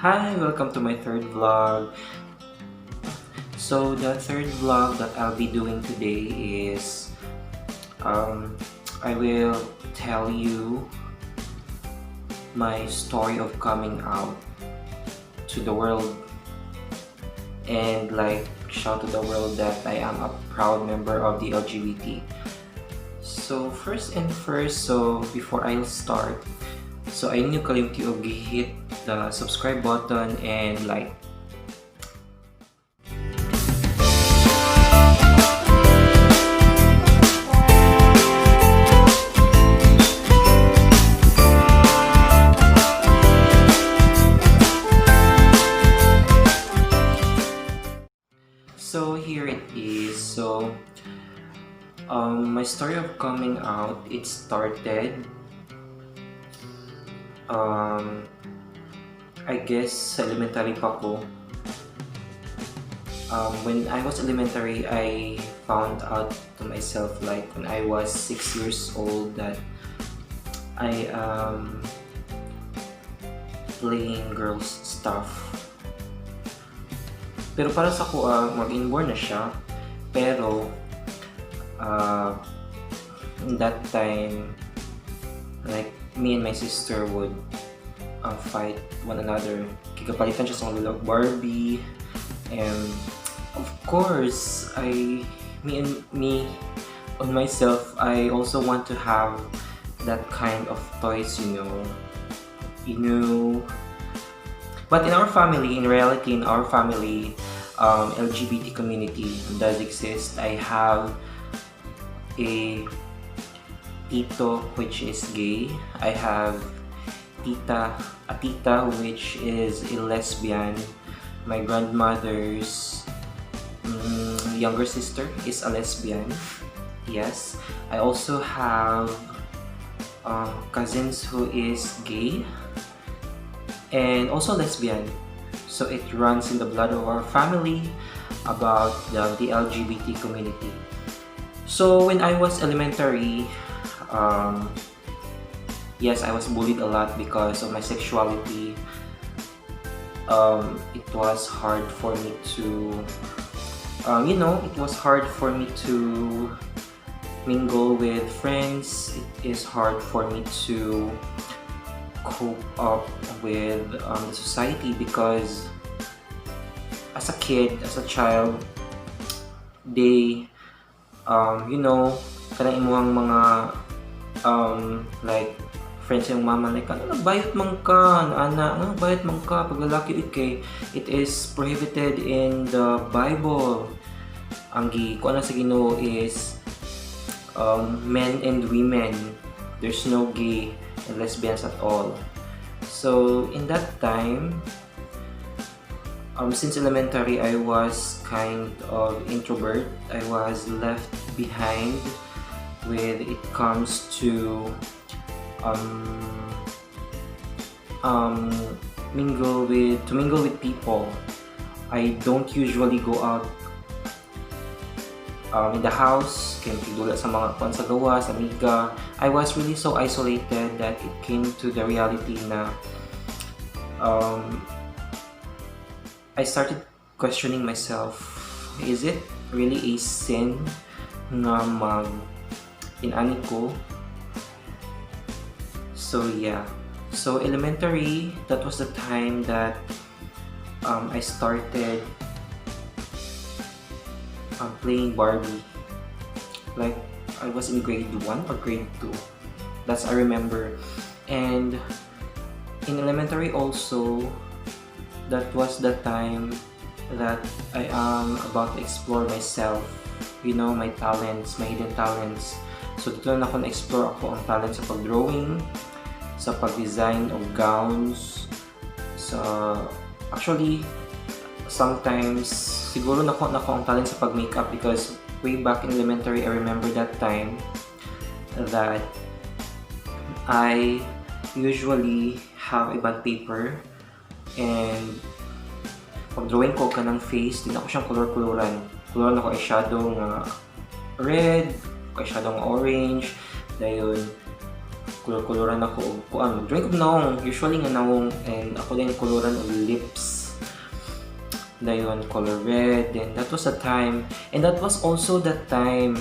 Hi, welcome to my third vlog. So the third vlog that I'll be doing today is I will tell you my story of coming out to the world and show to the world that I am a proud member of the LGBT. So before I'll start, so ayun yung kalimti og hit the subscribe button and like. So here it is. My story of coming out, it started I guess sa elementary pa ko. When I was elementary, I found out to myself like when I was 6 years old that I am playing girls stuff. Pero para sa ko, mag-inborn na siya. Pero in that time, like me and my sister would fight one another. Kikapalitan siya sa mga Barbie, and of course, me on myself, I also want to have that kind of toys, you know. But in our family, in reality, in our family, LGBT community does exist. I have a tito which is gay. I have a tita which is a lesbian. My grandmother's younger sister is a lesbian. Yes. I also have cousins who is gay and also lesbian. So it runs in the blood of our family about the LGBT community. So when I was elementary, yes, I was bullied a lot because of my sexuality. It was hard for me to, it was hard for me to mingle with friends. It is hard for me to cope up with the society because as a kid, as a child, they, kanang imuhang mga like friends yung mama like bayot man ka ana bayot man ka pag lalaki kay it is prohibited in the Bible. Ang kuan sa Ginoo is men and women, there's no gay and lesbians at all. So in that time, since elementary, I was kind of introvert. I was left behind when it comes to mingle with people. I don't usually go out in the house, kaya tigdula sa mga kwan sa gawa, sa amiga. I was really so isolated that it came to the reality na I started questioning myself, is it really a sin na inani ko? So yeah, so elementary, that was the time that I started playing Barbie. Like I was in grade 1 or grade 2, that's I remember. And in elementary also, that was the time that I am about to explore myself, my talents, my hidden talents. So dito na ako na-explore ako ang talent sa pag-drawing, sa pag-design of gowns, actually sometimes siguro nakuha ang talent sa pag-makeup because way back in elementary, I remember that time that I usually have a bond paper and pag-drawing ko ka ng face, din ako siyang color-coloran. Coloran ako eyeshadow nga red, eyeshadow nga orange, dayon Kulor-kuluran ako og kuan, drink og naong, usually nga naong, and ako din kuluran og lips. Dayon color red, and that was the time, and that was also the time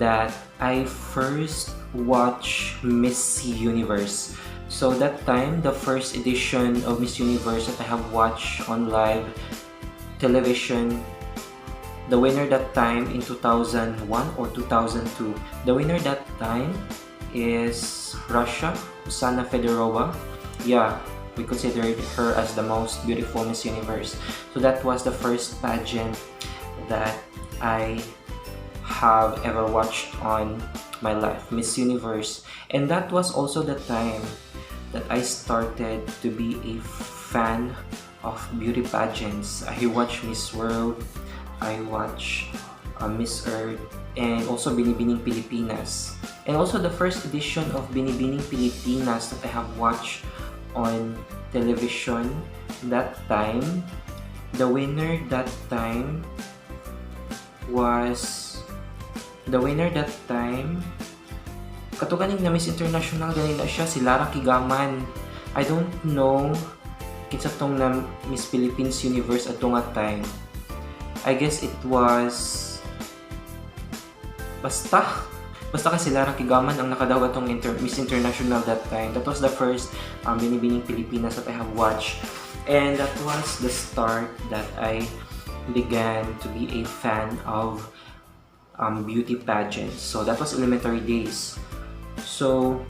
that I first watched Miss Universe. So that time, the first edition of Miss Universe that I have watched on live television, the winner that time in 2001 or 2002, the winner that time is Russia, Oksana Fedorova. Yeah, we considered her as the most beautiful Miss Universe. So that was the first pageant that I have ever watched on my life, Miss Universe. And that was also the time that I started to be a fan of beauty pageants. I watched Miss World, I watched Miss Earth, and also Binibining Pilipinas. And also the first edition of Binibining Pilipinas that I have watched on television that time, the winner that time katuganing na Miss International, ganun na siya, si Lara Kigaman. I don't know kinsa tong na Miss Philippines Universe at nga time. I guess it was basta kasi Lara Kigaman ang nakadawat tong Miss International that time. That was the first Binibining Pilipinas that I have watched, and that was the start that I began to be a fan of beauty pageants. So that was elementary days. So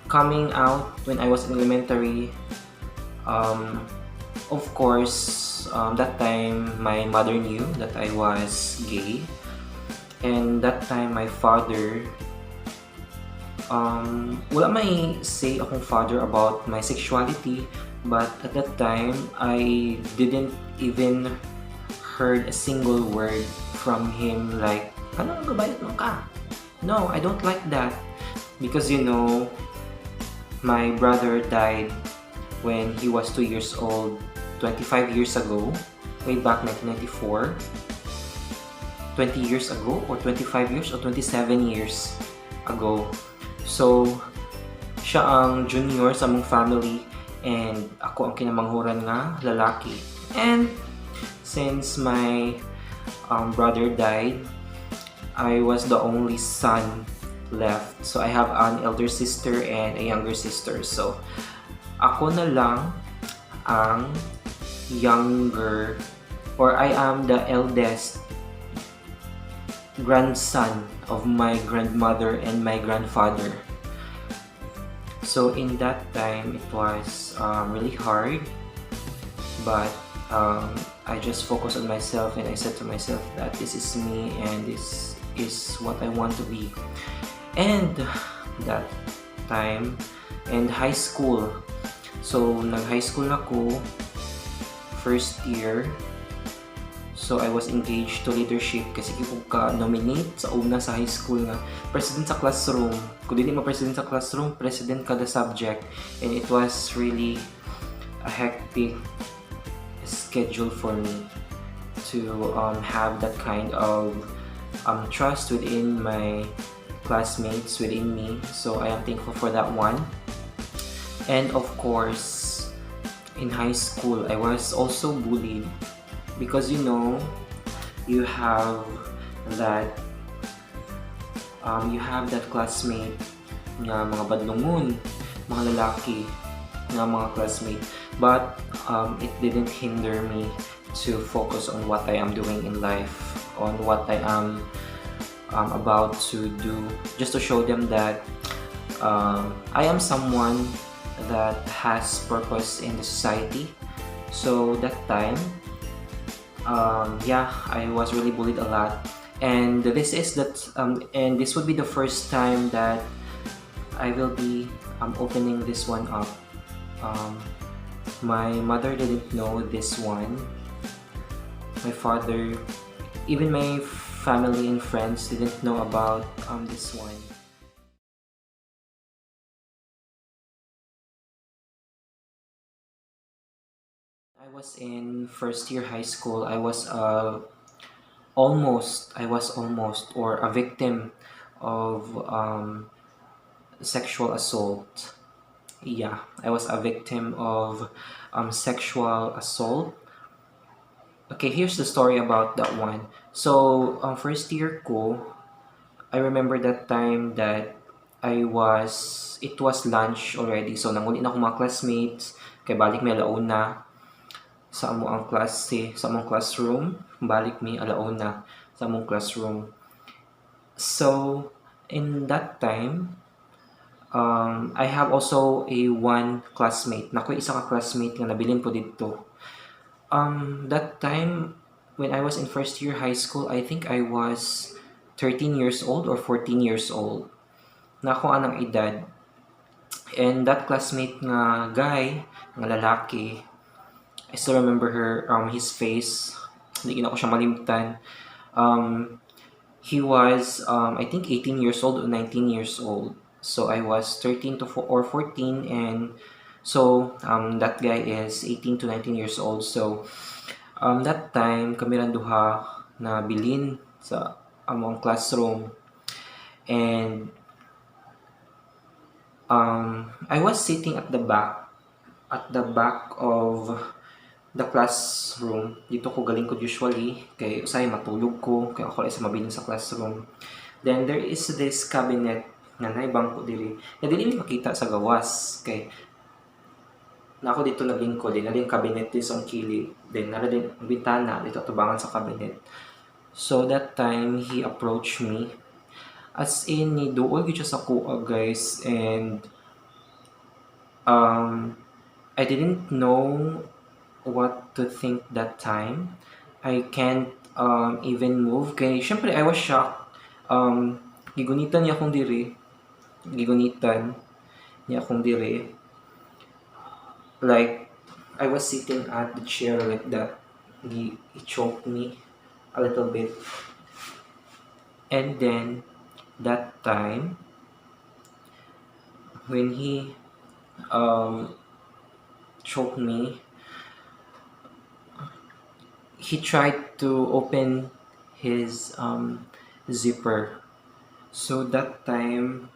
coming out when I was in elementary, of course, that time my mother knew that I was gay, and that time my father, wala may say akong father about my sexuality, but at that time I didn't even heard a single word from him like, ano ang gabayat mo ka? No, I don't like that. Because my brother died when he was 2 years old, 25 years ago, way back 1994. 20 years ago, or 25 years, or 27 years ago. So, siya ang junior sa mong family, and ako ang kinamanghuran nga lalaki. And since my brother died, I was the only son left. So I have an elder sister and a younger sister. So ako na lang ang younger, or I am the eldest grandson of my grandmother and my grandfather. So in that time, it was really hard, but I just focused on myself, and I said to myself that this is me and this is what I want to be. And that time, and high school. So nag-high school ako, first year. So I was engaged to leadership kasi ko ka-nominate sa una sa high school nga president sa classroom. Kung di ma-president sa classroom, president kada subject. And it was really a hectic schedule for me to have that kind of trust within my classmates, within me. So I am thankful for that one. And of course, in high school, I was also bullied because you have that classmate nga mga badlungon, mga lalaki nga mga classmate, but it didn't hinder me to focus on what I am doing in life, on what I am about to do, just to show them that I am someone that has purpose in the society. So that time, I was really bullied a lot, and this would be the first time that I will be opening this one up. My mother didn't know this one. My father, even my family and friends didn't know about this one. I was in first year high school. I was almost or a victim of sexual assault. Yeah, I was a victim of sexual assault. Okay, here's the story about that one. So, first year ko, I remember that time that it was lunch already. So, nanguli na ako mga classmates. Kay balik may alauna sa amo ang klase, sa among classroom. Balik mi alauna sa among classroom. So, in that time, I have also a one classmate. Nakoy isa ka classmate nga nabilin ko dito. That time, when I was in first year high school, I think I was 13 years old or 14 years old. Na ako anang edad. And that classmate nga guy, nga lalaki, I still remember his face. Hindi ko siya malimtan. He was, I think 18 years old or 19 years old. So I was 13 to 4 or 14, and so that guy is 18 to 19 years old. So that time kami lang duha na bilin sa among classroom, and I was sitting at the back of the classroom. Dito ko galing ko usually kay usay matulog ko kay ako sa mabilin sa classroom. Then there is this cabinet nga nay bangko diri. Na dili mi makita sa gawas kay na ako dito naglingkod din. Naling cabinet din sa kilid. Then nara din ang bintana dito tubangan sa cabinet. So that time he approached me. As in ni duol gyud siya sa kuha guys, and I didn't know what to think that time. I can't even move kay syempre I was shocked. Gigunitan niya akong diri. Like I was sitting at the chair like that. He choked me a little bit. And then that time when he choked me, he tried to open his zipper. So that time,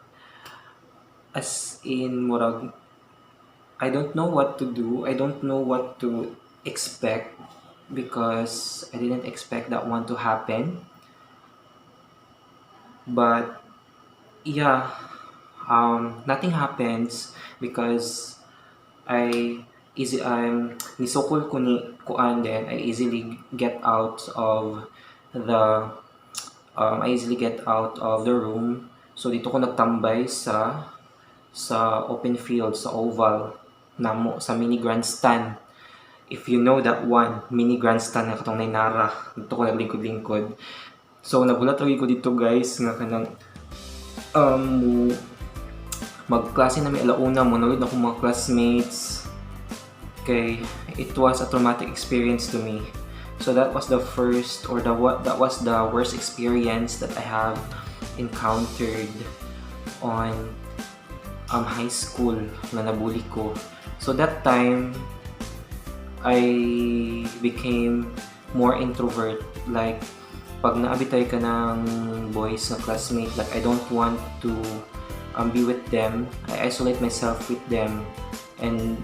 as in murag, I don't know what to do. I don't know what to expect because I didn't expect that one to happen. But yeah, nothing happens because I'm nisokol ko ni kuan, then I easily get out of the room. So dito ko nagtambay sa open field, sa oval namo, sa mini grandstand. If you know that one, mini grandstand na katong nainara, dito ko naglingkod-lingkod. So nagulat lagi ko dito guys nga kanang magklase na may alauna mo nalud ako mga classmates. Okay, it was a traumatic experience to me. So that was the worst experience that I have encountered on high school na nabully ko. So that time I became more introvert. Like pag naabitay ka ng boys na classmate, like I don't want to be with them. I isolate myself with them, and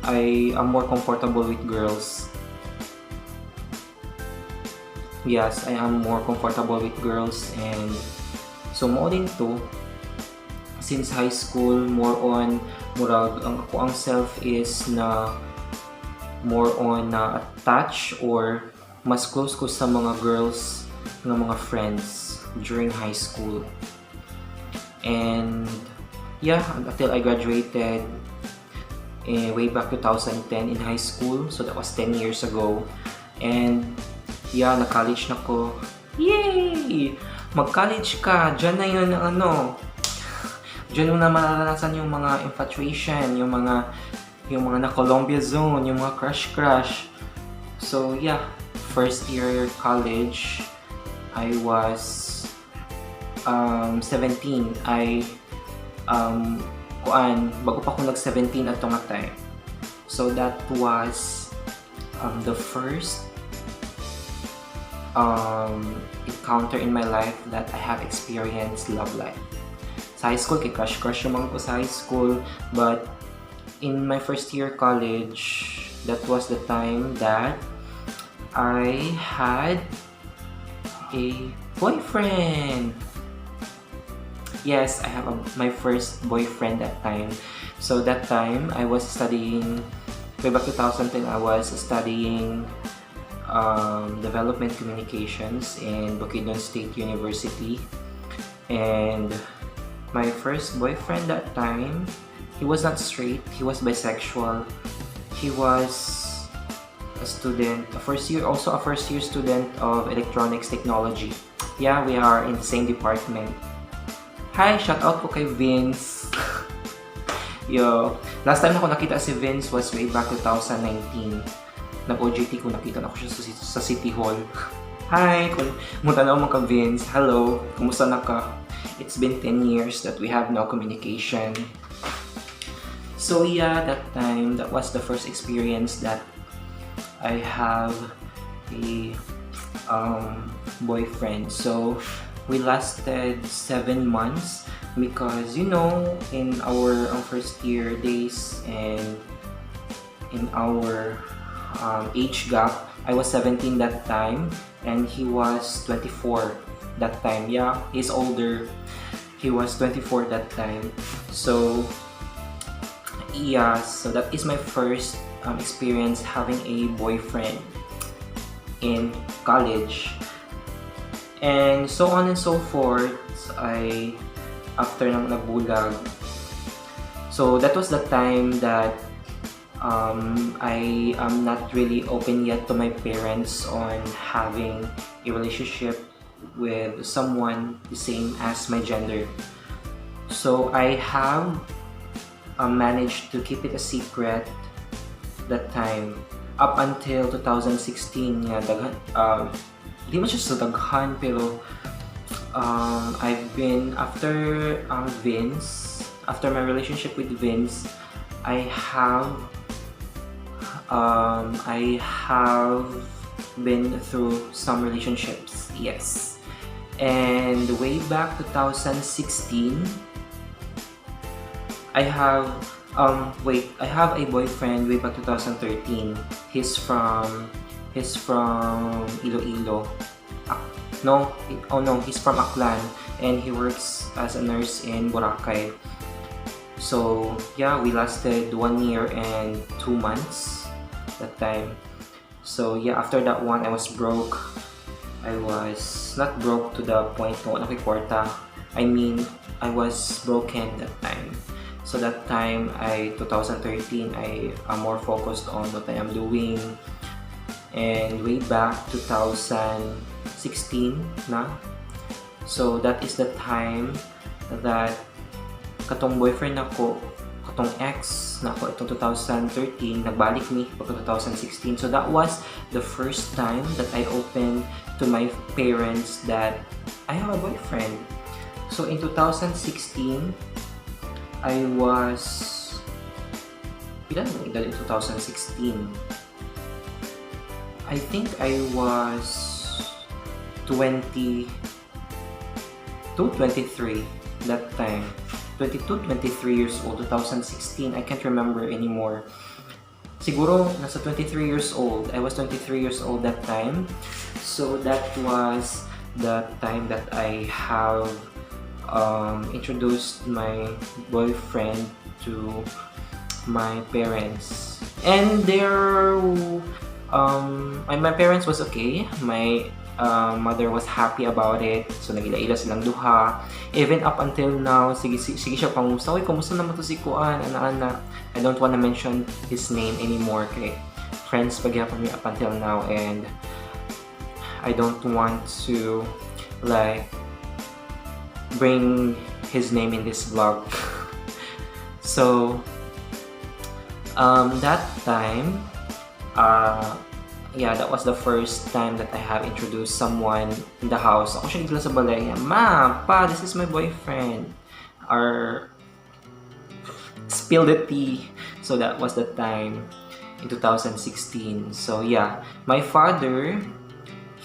I am more comfortable with girls. Yes, I am more comfortable with girls, and so mo din to since high school, more on murag ang self is na more on na attach or mas close ko sa mga girls ng mga friends during high school. And yeah, until I graduated way back 2010 in high school, so that was 10 years ago. And yeah, na-college na ko. Yay! Mag-college ka, dyan na yun dyan mo na mararanasan yung mga infatuation, yung mga na Columbia zone, yung mga crush. So yeah, first year college, I was 17. Bago pa ako nag-17 at nga time. So that was the first encounter in my life that I have experienced love life. Sa high school, kay crush naman ko sa high school, but in my first year college, that was the time that I had a boyfriend. Yes, I have my first boyfriend that time. So that time, I was studying, way back 2010, I was studying development communications in Bukidnon State University. And my first boyfriend that time, he was not straight, he was bisexual. He was a student, a first year student of electronics technology. Yeah, we are in the same department. Hi, shout out po kay Vince. Yo, last time ako nakita si Vince was way back 2019. Nag-OJT ko, nakita na ko siya sa City Hall. Hi, kung mutanaw mo ka Vince, hello, kumusta na ka? It's been 10 years that we have no communication. So yeah, that time, that was the first experience that I have a boyfriend. So we lasted 7 months because, you know, in our first year days and in our age gap, I was 17 that time and he was 24 that time. Yeah, he's older. He was 24 that time. So yeah, so that is my first experience having a boyfriend in college. And so on and so forth, after nang nagbulag, so that was the time that I am not really open yet to my parents on having a relationship with someone the same as my gender. So I have managed to keep it a secret that time up until 2016. Yeah, di man siya sa daghan, pero I've been after after my relationship with Vince, I have been through some relationships, yes. And way back 2016, I have a boyfriend way back 2013. He's from Iloilo. He's from Aklan and he works as a nurse in Boracay. So yeah, we lasted 1 year and 2 months that time. So yeah, after that one, I was broke. I was not broke to the point na wala ko'y kwarta. I mean, I was broken that time. So that time, 2013, I am more focused on what I am doing. And way back 2016 na. So that is the time that katong boyfriend ako, katong ex na ako itong 2013, nagbalik ni pag 2016. So that was the first time that I opened to my parents that I have a boyfriend. So in 2016, I was... Ilan mo edad in 2016? I think I was 22, 23 that time. 22, 23 years old, 2016. I can't remember anymore. Siguro, nasa 23 years old. I was 23 years old that time. So that was the time that I have introduced my boyfriend to my parents. And my parents was okay. My mother was happy about it. So nagila-ila silang duha. Even up until now, sige siya pangusta. Uy, kumusta naman to si Kuan, ana-ana. I don't wanna mention his name anymore. Okay? Friends pagyapon me up until now, and I don't want to like bring his name in this vlog. So that time, yeah, that was the first time that I have introduced someone in the house. Ako siya nagdala sa balay. Ma, pa, this is my boyfriend. Or spill the tea. So that was the time in 2016. So yeah, my father,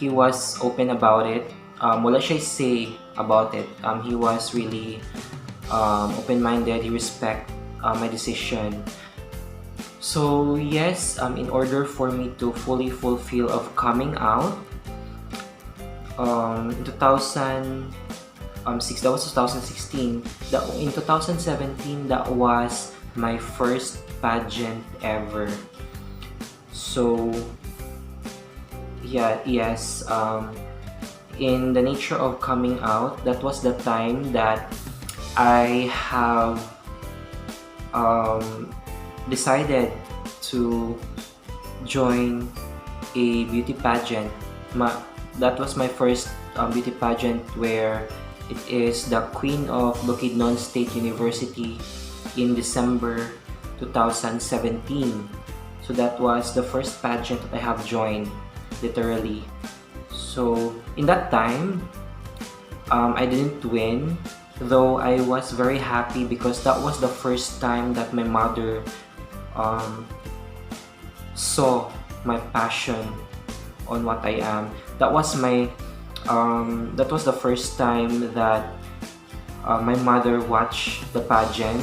he was open about it. Wala siya say about it. He was really open-minded. He respect my decision. So yes, in order for me to fully fulfill of coming out, in 2006, that was 2016. In 2017, that was my first pageant ever. So yeah, yes, in the nature of coming out, that was the time that I have decided to join a beauty pageant. That was my first beauty pageant, where it is the Queen of Bukidnon State University in December 2017. So that was the first pageant that I have joined, literally. So in that time, I didn't win, though I was very happy because that was the first time that my mother saw my passion on what I am. That was the first time that my mother watched the pageant.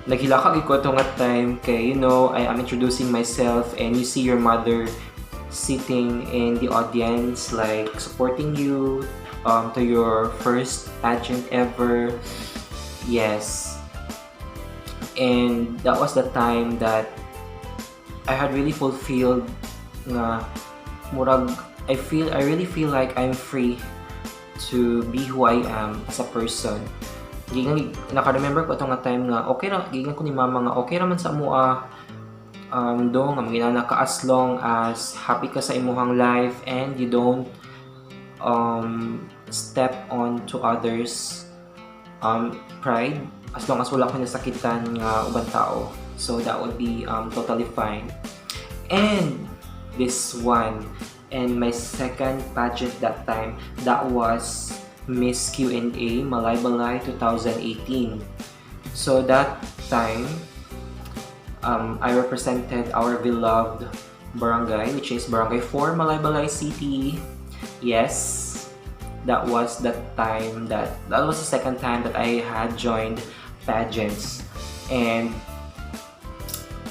Naghilakag ko itong time kay, I am introducing myself and you see your mother sitting in the audience, like supporting you to your first pageant ever. Yes. And that was the time that I had really fulfilled nga murag I really feel like I'm free to be who I am as a person. Naka-remember ko itong time nga okay ra gigan ko ni mama nga okay ra man sa mua do nga maginana ka as long as happy ka sa imuhang life and you don't step on to others pride, as long as wala ko nasakitan nga ubang tao. So that would be totally fine. And this one, and my second pageant that time, that was Miss Q&A Malaybalay 2018. So that time, I represented our beloved barangay, which is Barangay 4, Malaybalay City. Yes, that was the time that was the second time that I had joined pageants, and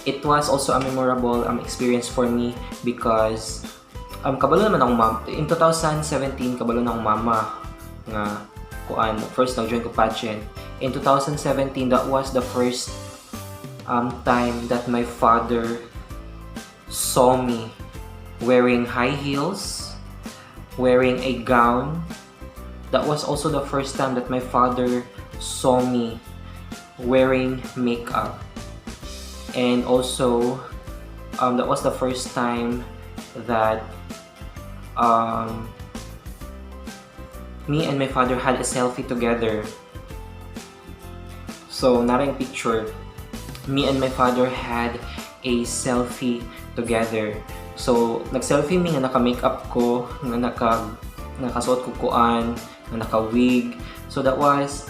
it was also a memorable experience for me because kabalo naman akong mama. In 2017, kabalo na akong mama nga first nag-join ko pageant. In 2017, that was the first time that my father saw me wearing high heels, wearing a gown. That was also the first time that my father saw me wearing makeup. And also, that was the first time that me and my father had a selfie together. So, naring picture, me and my father had a selfie together. So, nag-selfie mi nga naka-makeup ko, nga nakasuot ko kuan, nga naka-wig. So, that was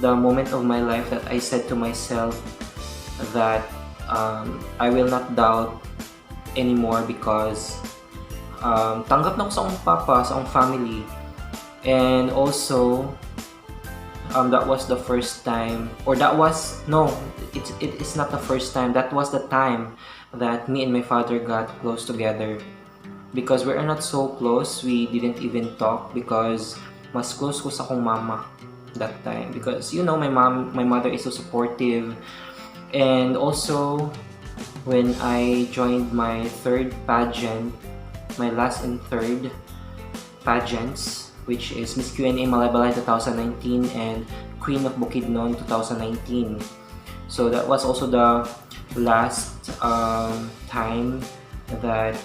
the moment of my life that I said to myself that I will not doubt anymore because tanggap na ko sa akong papa, sa akong family. And also, that was the first time, or that was, no, it is not the first time, that was the time that me and my father got close together. Because we are not so close, we didn't even talk because mas close ko sa akong mama that time. Because, my mother is so supportive. And also, when I joined my third pageant, my last and third pageants, which is Miss Q&A Malaybalay 2019 and Queen of Bukidnon 2019. So that was also the last time that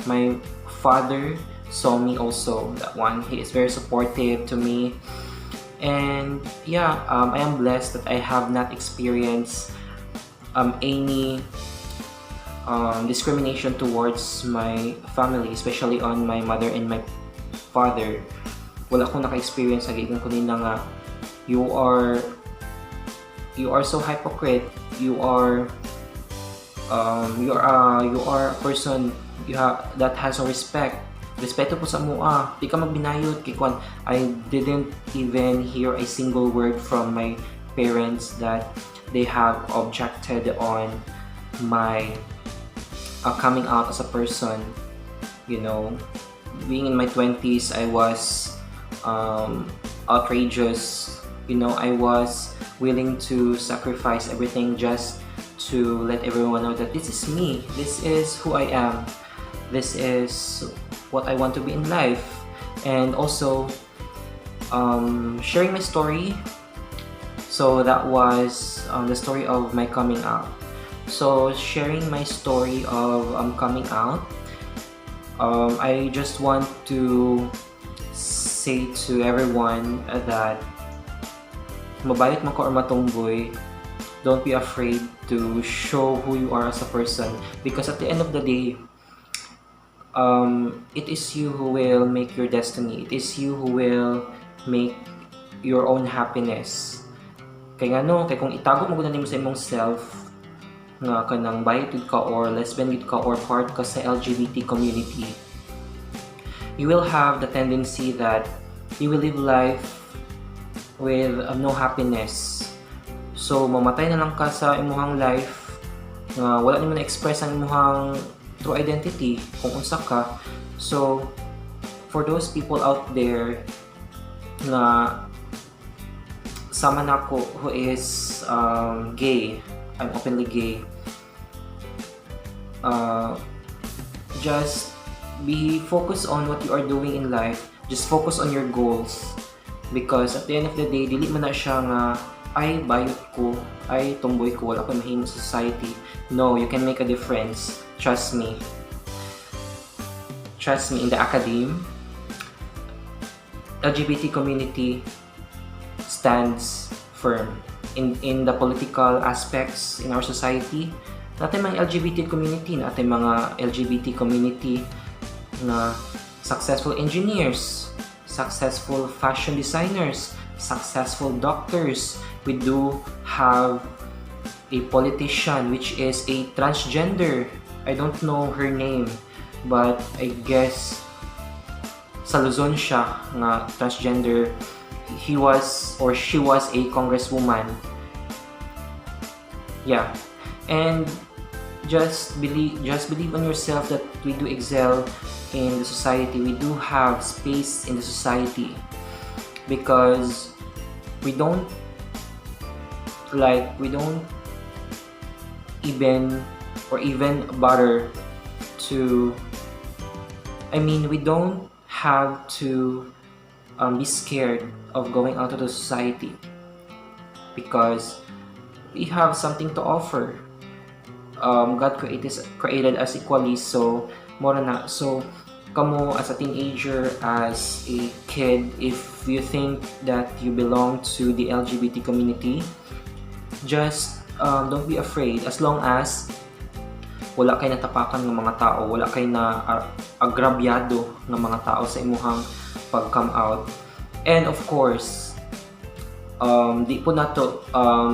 my father saw me also. That one, he is very supportive to me. And yeah, I am blessed that I have not experienced any discrimination towards my family, especially on my mother and my father. Wala akong naka-experience sa gigan ko nila nga you are so hypocrite, you are a person that has no respect. Respeto po sa mua. Di ka magbinayot kay kwan. I didn't even hear a single word from my parents that they have objected on my coming out as a person. You know, being in my 20s, I was outrageous. You know, I was willing to sacrifice everything just to let everyone know that this is me. This is who I am. This is what I want to be in life. And also sharing my story. So that was the story of my coming out. So sharing my story of coming out, I just want to say to everyone that mabayot man ka or matumboy, don't be afraid to show who you are as a person, because at the end of the day, it is you who will make your destiny. It is you who will make your own happiness. Kaya kay kung itago mo nimo sa imong self nga kanang bayot ka or lesbian ka or part ka sa LGBT community, you will have the tendency that you will live life with no happiness. So mamatay na lang ka sa imong life nga wala nimo na-express ang imong true identity kung unsa ka. So for those people out there na sama na ko who is gay, I'm openly gay, just be focused on what you are doing in life. Just focus on your goals, because at the end of the day, dili man na siya nga ay bayot ko, ay tomboy ko, wala ko mahimo sa society. No, you can make a difference. Trust me. Trust me, in the academe, LGBT community stands firm. In the political aspects in our society, natin mga LGBT community, natin mga LGBT community na successful engineers, successful fashion designers, successful doctors. We do have a politician which is a transgender. I don't know her name, but I guess sa Luzon siya nga transgender. He was or she was a congresswoman. Yeah. And just believe on yourself that we do excel in the society. We do have space in the society, because we don't even bother to, we don't have to be scared of going out of the society, because we have something to offer. God created us equally, so more na. So kamo as a teenager, as a kid, if you think that you belong to the LGBT community, just don't be afraid. As long as wala kay natapakan ng mga tao, wala kay na agrabyado ng mga tao sa imuhang pag-come out. And of course, di po nato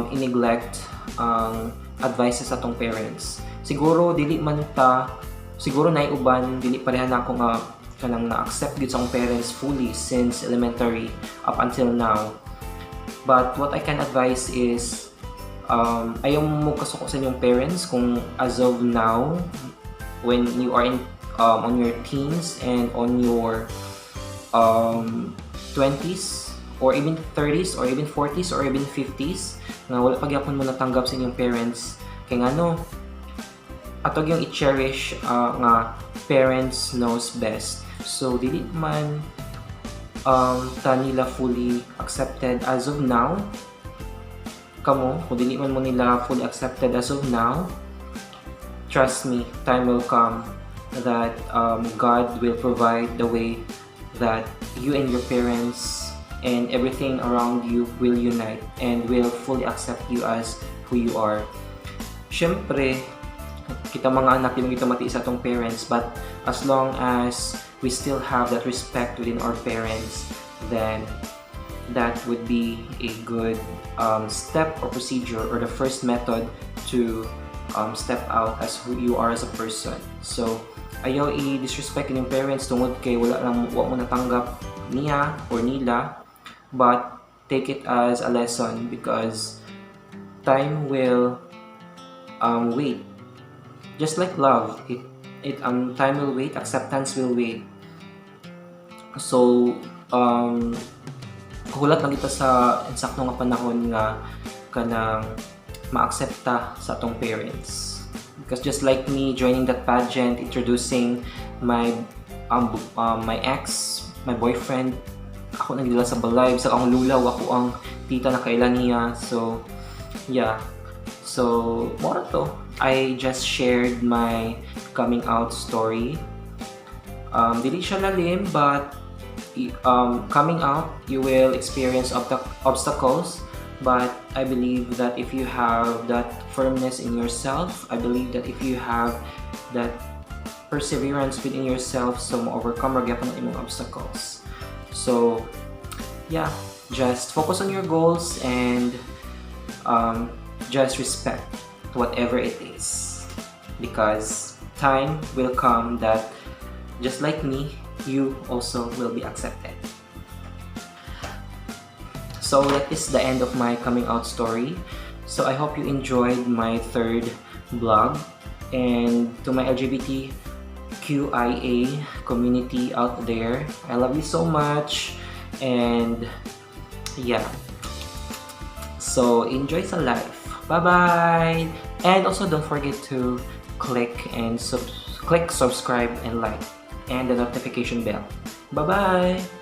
i-neglect ang advices sa atong parents. Siguro naiuban dili pareha na ako nga kanang na-accept gyud sa akong parents fully since elementary up until now. But what I can advise is ayaw mo kasuko sa inyong parents kung as of now, when you are on your teens and on your 20s or even 30s or even 40s or even 50s, nga wala pagyapon mo natanggap sa inyong parents, kay atog yung i-cherish nga parents knows best. So dili man ta nila fully accepted as of now, kung dili man mo nila fully accepted as of now, trust me, time will come that God will provide the way that you and your parents and everything around you will unite and will fully accept you as who you are. Syempre, kita mga anak, di kita mati sa atong parents, but as long as we still have that respect within our parents, then that would be a good step or procedure, or the first method to step out as who you are as a person. So ayaw i-disrespect yung parents tungod kay wala mo natanggap niya or nila, but take it as a lesson because time will wait. Just like love, time will wait, acceptance will wait. So hulat lang kita sa insakto nga panahon nga kanang maaksepta sa atong parents. Because just like me joining that pageant, introducing my ex, my boyfriend, ako nagdala sa balay, sa ang lulaw, ako ang tita na kailan niya. So, yeah. So, more to. I just shared my coming out story. Dili siya lalim, but coming out, you will experience obstacles. But I believe that if you have that firmness in yourself, I believe that if you have that perseverance within yourself, so ma-overcome ra gyapon ang imong obstacles. So, yeah, just focus on your goals and just respect whatever it is. Because time will come that, just like me, you also will be accepted. So that is the end of my coming out story. So I hope you enjoyed my third vlog. And to my LGBTQIA community out there, I love you so much. And yeah. So enjoy sa life. Bye-bye! And also don't forget to click subscribe and like and the notification bell. Bye-bye!